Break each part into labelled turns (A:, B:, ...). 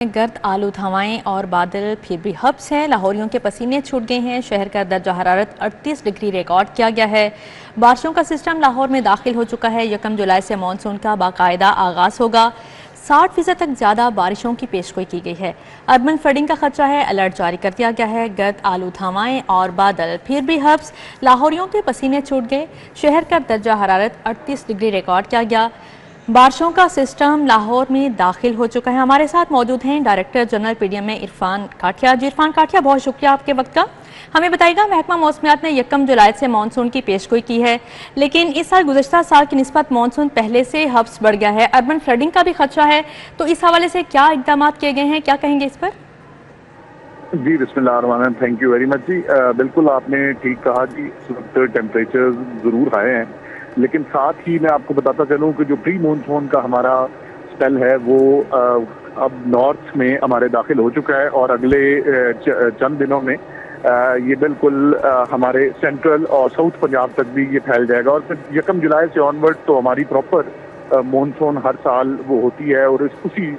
A: गर्द आलूद हवाएं और बादल फिर भी हब्स हैं। लाहौरियों के पसीने छूट गए हैं। शहर का दर्जा हरारत 38 डिग्री रिकॉर्ड किया गया है। बारिशों का सिस्टम लाहौर में दाखिल हो चुका है। 1 जुलाई से मानसून का बाकायदा आगाज होगा। 60% तक ज़्यादा बारिशों की पेशगोई की गई है। अर्बन फ्लडिंग का खतरा है, अलर्ट जारी कर दिया गया है। गर्द आलूद हवाएं और बादल फिर भी हब्स, लाहौरियों के पसीने छूट गए। शहर का दर्जा हरारत 38 डिग्री रिकॉर्ड किया गया। बारिशों का सिस्टम लाहौर में दाखिल हो चुका है। हमारे साथ मौजूद हैं डायरेक्टर जनरल पीडीएम में इरफान काठिया। जी इरफान काठिया, बहुत शुक्रिया आपके वक्त का। हमें बताइएगा, महकमा मौसमियात ने 1 जुलाई से मानसून की पेशगोई की है, लेकिन इस साल गुज़श्ता साल की निस्बत मानसून पहले से हब्स बढ़ गया है। अर्बन फ्लडिंग का भी खदशा है, तो इस हवाले से क्या इक़दामात किए गए हैं, क्या कहेंगे इस पर?
B: जी बिस्मिल्लाहिर्रहमानिर्रहीम, थैंक यू वेरी मच जी। बिल्कुल आपने ठीक कहा जी, इस वक्त टेम्परेचर ज़रूर हाई हैं, लेकिन साथ ही मैं आपको बताता चलूँ कि जो प्री मानसून का हमारा स्पेल है वो अब नॉर्थ में हमारे दाखिल हो चुका है और अगले चंद दिनों में ये बिल्कुल हमारे सेंट्रल और साउथ पंजाब तक भी ये फैल जाएगा। और फिर 1 जुलाई से ऑनवर्ड तो हमारी प्रॉपर मानसून हर साल वो होती है और उसी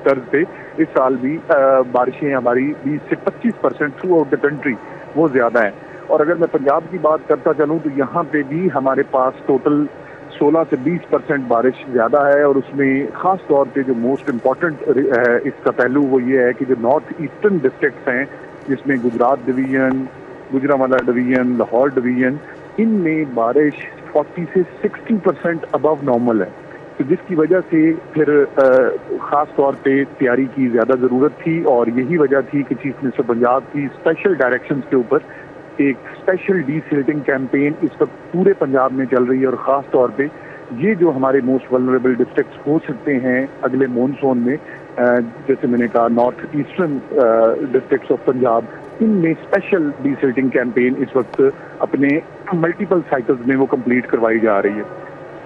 B: तर्ज पे इस साल भी बारिशें हमारी 20 से 25% थ्रू आउट द कंट्री वो ज़्यादा है। और अगर मैं पंजाब की बात करता चलूँ तो यहाँ पे भी हमारे पास टोटल 16 से 20% बारिश ज़्यादा है। और उसमें ख़ास तौर पे जो मोस्ट इम्पॉर्टेंट है इसका पहलू वो ये है कि जो नॉर्थ ईस्टर्न डिस्ट्रिक्ट्स हैं, जिसमें Gujarat division, Gujranwala division, Lahore division, इनमें बारिश 40 से 60% अबव नॉर्मल है। तो जिसकी वजह से फिर ख़ास तौर पे तैयारी की ज़्यादा ज़रूरत थी और यही वजह थी कि चीफ मिनिस्टर पंजाब की स्पेशल डायरेक्शंस के ऊपर एक स्पेशल डीसिल्टिंग कैंपेन इस वक्त पूरे पंजाब में चल रही है। और ख़ास तौर पे ये जो हमारे मोस्ट वल्नरेबल डिस्ट्रिक्ट्स हो सकते हैं अगले मानसून में, जैसे मैंने कहा north eastern districts of Punjab, इनमें स्पेशल डीसिल्टिंग कैंपेन इस वक्त अपने मल्टीपल साइकिल्स में वो कंप्लीट करवाई जा रही है।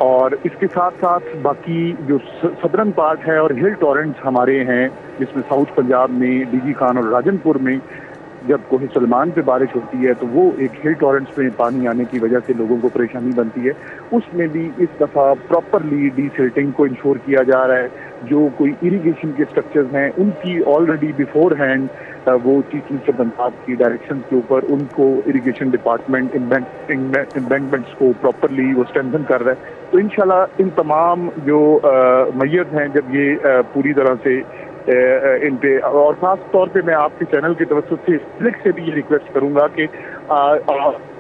B: और इसके साथ साथ बाकी जो सदर्न पार्ट है और हिल टॉरेंट्स हमारे हैं, जिसमें साउथ पंजाब में डीजी खान और राजनपुर में जब कोहे सलमान पे बारिश होती है तो वो एक हिल टॉरेंट्स में पानी आने की वजह से लोगों को परेशानी बनती है। उसमें भी इस दफ़ा प्रॉपरली डीसिल्टिंग को इंश्योर किया जा रहा है। जो कोई इरिगेशन के स्ट्रक्चर्स हैं उनकी ऑलरेडी बिफोर हैंड वो चीफ मिनिस्टर पंजाब की डायरेक्शन के ऊपर उनको इरिगेशन डिपार्टमेंट एम्बैंकमेंट्स को प्रॉपरली वो स्ट्रेंथन कर रहा है। तो इंशाल्लाह इन तमाम जो मैयत हैं, जब ये पूरी तरह से इन पे, और खास तौर पे मैं आपके चैनल की तवज्जो से पब्लिक से भी ये रिक्वेस्ट करूंगा कि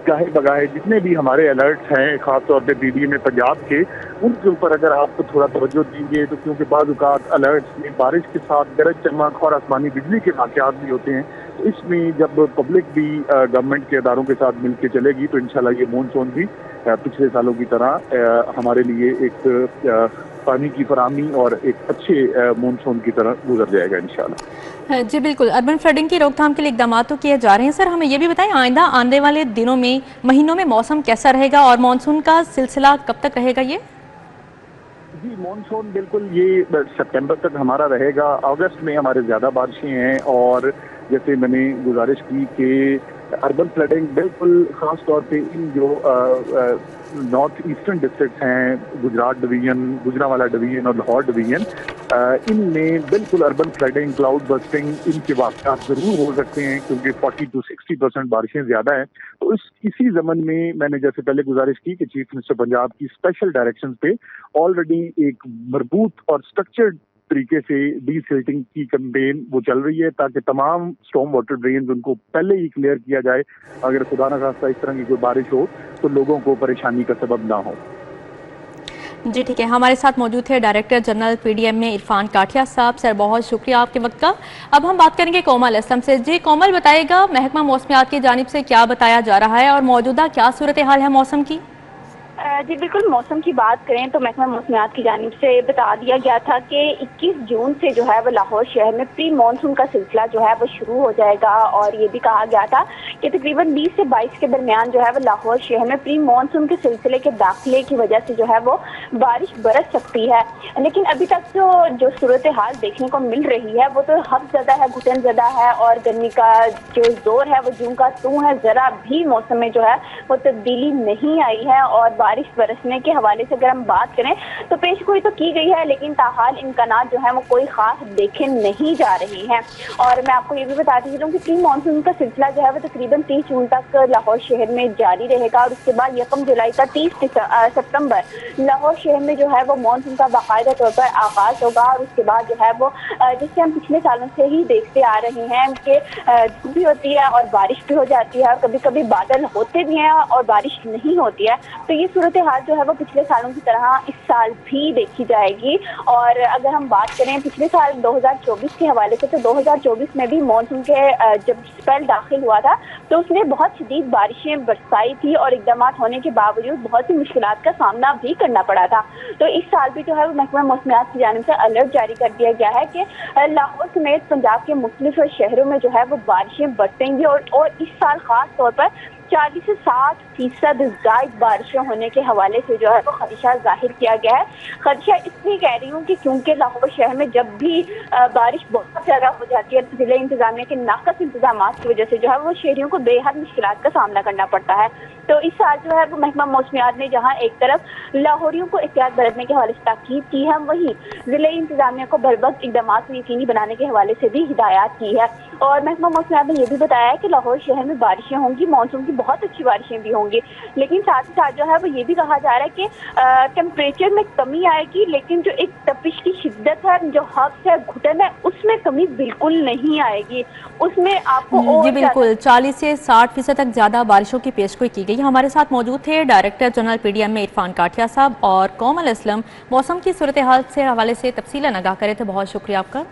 B: गाहे बगाहे जितने भी हमारे अलर्ट्स हैं खास तौर पे पीडीएम में पंजाब के, उनके ऊपर अगर आप थोड़ा तवज्जो दीजिए तो, क्योंकि बाज़ औक़ात अलर्ट्स में बारिश के साथ गरज चमक और आसमानी बिजली के वाक़यात भी होते हैं। तो इसमें जब पब्लिक भी गवर्नमेंट के इदारों के साथ मिल के चलेगी तो इंशाल्लाह ये मानसून भी पिछले सालों की तरह हमारे लिए एक पानी की फराहमी और एक अच्छे मानसून की तरह गुजर जाएगा इंशाल्लाह।
A: जी बिल्कुल, अर्बन फ्लडिंग की रोकथाम के लिए इक़दामात तो किए जा रहे हैं। सर हमें ये भी बताएं, आइंदा आने वाले दिनों में, महीनों में मौसम कैसा रहेगा और मानसून का सिलसिला कब तक रहेगा? ये
B: जी मानसून बिल्कुल ये सितंबर तक हमारा रहेगा। अगस्त में हमारे ज़्यादा बारिशें हैं और जैसे मैंने गुजारिश की कि अर्बन फ्लडिंग बिल्कुल ख़ास तौर पे इन जो नॉर्थ ईस्टर्न डिस्ट्रिक्ट हैं, गुजरात डिवीज़न, गुजरांवाला डिवीज़न और लाहौर डिवीज़न, इनमें बिल्कुल अर्बन फ्लडिंग, क्लाउड बस्टिंग, इनके वाक़यात ज़रूर हो सकते हैं क्योंकि 40 से 60% बारिशें ज़्यादा हैं। तो इसी ज़मन में मैंने जैसे पहले गुजारिश की कि चीफ मिनिस्टर पंजाब की स्पेशल डायरेक्शन पे ऑलरेडी एक मरबूत और स्ट्रक्चर्ड तरीके से डीसिल्टिंग की कैंपेन वो चल रही है ताकि तमाम स्टॉर्म वाटर ड्रेन्स उनको पहले ही क्लियर किया जाए, अगर खुदा न खास्ता इस तरह की कोई बारिश हो तो लोगों को परेशानी का सबब ना हो।
A: जी ठीक है, हमारे साथ मौजूद थे डायरेक्टर जनरल पीडीएम में इरफान काठिया साहब। सर बहुत शुक्रिया आपके वक्त का। अब हम बात करेंगे कोमल असलम से। जी कोमल, बताइएगा महकमा मौसमियात की जानिब से क्या बताया जा रहा है और मौजूदा क्या सूरत हाल है मौसम की?
C: जी बिल्कुल, मौसम की बात करें तो महकमा मौसमियात की जानिब से बता दिया गया था कि 21 जून से जो है वो लाहौर शहर में प्री मानसून का सिलसिला जो है वो शुरू हो जाएगा। और ये भी कहा गया था कि तकरीबन 20 से 22 के दरमियान जो है वो लाहौर शहर में प्री मानसून के सिलसिले के दाखिले की वजह से जो है वो बारिश बरस सकती है। लेकिन अभी तक जो सूरत हाल देखने को मिल रही है वो तो हद ज़्यादा है, घुटन ज़्यादा है और गर्मी का जो जोर है वो जूं का तू है। ज़रा भी मौसम में जो है वो तब्दीली नहीं आई है और बारिश बरसने के हवाले से अगर हम बात करें तो पेशगोई तो की गई है, लेकिन ताहाल इम्कानात जो है वो कोई खास देखे नहीं जा रही हैं। और मैं आपको ये भी बताती चलूँ कि प्री मानसून का सिलसिला जो है वो तकरीबन 30 जून तक लाहौर शहर में जारी रहेगा और उसके बाद 1 जुलाई का 30 सितंबर लाहौर शहर में जो है वो मानसून का बाकायदा तौर पर आगाज होगा। और उसके बाद जो है वो जिससे हम पिछले सालों से ही देखते आ रहे हैं कि धूप भी होती है और बारिश भी हो जाती है, और कभी कभी बादल होते भी हैं और बारिश नहीं होती है। तो ये सूरत हाल जो है वो पिछले सालों की तरह इस साल भी देखी जाएगी। और अगर हम बात करें पिछले साल 2024 के हवाले से, तो 2024 में भी मानसून के जब स्पेल दाखिल हुआ था तो उसने बहुत शदीद बारिशें बरसाई थी और इकदाम होने के बावजूद बहुत सी मुश्किलात का सामना भी करना पड़ा था। तो इस साल भी जो है वो महकमा मौसमियात की जानिब से अलर्ट जारी कर दिया गया है कि लाहौर समेत पंजाब के मुख्तलिफ शहरों में जो है वो बारिशें बरसेंगी और इस साल खास तौर पर 40 से 60% ज़ायद बारिशें होने के हवाले से जो है वो खदशा जाहिर किया गया है। खदशा इसलिए कह रही हूँ कि क्योंकि लाहौर शहर में जब भी बारिश बहुत ज़्यादा हो जाती है तो ज़िले इंतजामिया के नाकस इंतजाम की वजह से जो है वो शहरियों को बेहद मुश्किलात का सामना करना पड़ता है। तो इस साल जो है वो महकमा मौसमियात ने जहाँ एक तरफ लाहौरियों को एहतियात बरतने के हवाले से ताकीद की है, वहीं ज़िले इंतजामिया को बरवक्त इक़दाम को यकीनी बनाने के हवाले से भी हिदायत की है। और महकमा मौसमियात ने यह भी बताया है कि लाहौर शहर में बारिशें होंगी, मानसून की बहुत अच्छी बारिशें भी होंगी, लेकिन साथ ही साथ जो है वो ये भी कहा जा रहा है कि टेम्परेचर में कमी आएगी, लेकिन जो एक तपिश की शिद्दत है, जो हब्स है, घुटन है, उसमें कमी बिल्कुल नहीं आएगी। उसमें आपको
A: जी बिल्कुल 40 से 60% तक ज़्यादा बारिशों की पेशगोई की गई। हमारे साथ मौजूद थे डायरेक्टर जनरल PDM में इरफान काठिया साहब और कोमल असलम, मौसम की सूरत हाल से हवाले से तफसीलन आगाह करे थे। बहुत शुक्रिया आपका।